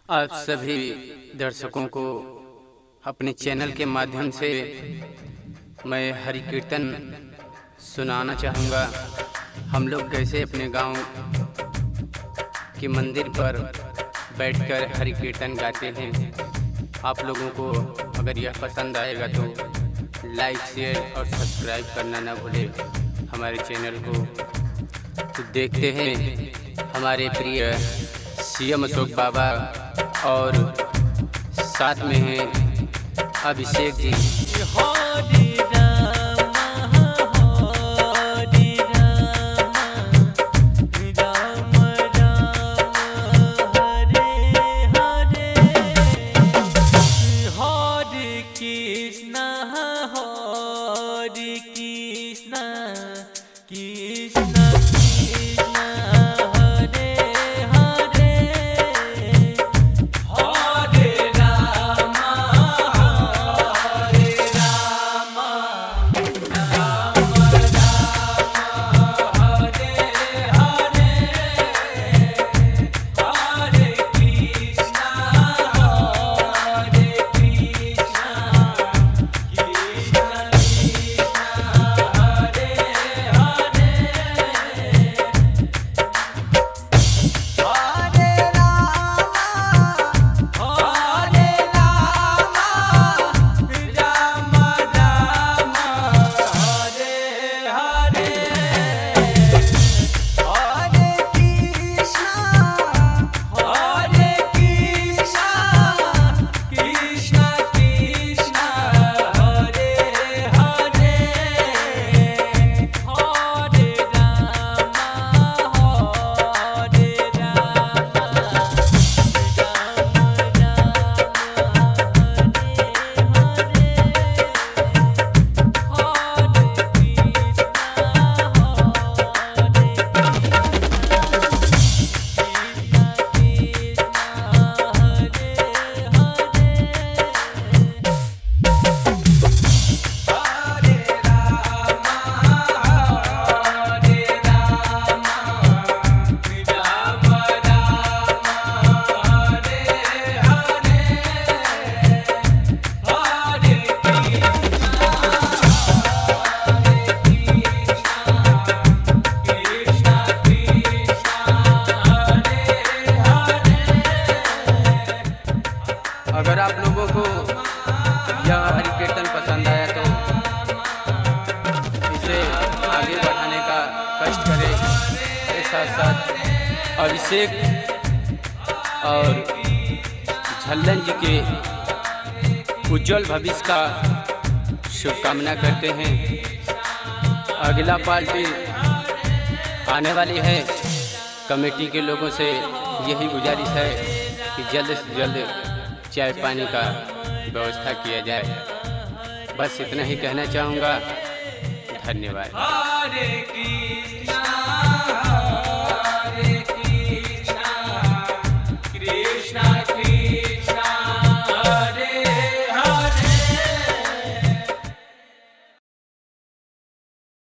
आप सभी दर्शकों को अपने चैनल के माध्यम से मैं हरि कीर्तन सुनाना चाहूँगा। हम लोग कैसे अपने गांव के मंदिर पर बैठकर हरि कीर्तन गाते हैं। आप लोगों को अगर यह पसंद आएगा तो लाइक, शेयर और सब्सक्राइब करना ना भूलें हमारे चैनल को। तो देखते हैं हमारे प्रिय सीएम अशोक बाबा और साथ में हैं अभिषेक जी। अगर आप लोगों को यह हरि कीर्तन पसंद आया तो इसे आगे बढ़ाने का कष्ट करें। इसके साथ साथ अभिषेक और झल्लन जी के उज्जवल भविष्य का शुभकामना करते हैं। अगला पार्टी आने वाली है। कमेटी के लोगों से यही गुजारिश है कि जल्द से जल्द चाय पानी का व्यवस्था किया जाए। बस इतना ही कहना चाहूँगा। धन्यवाद।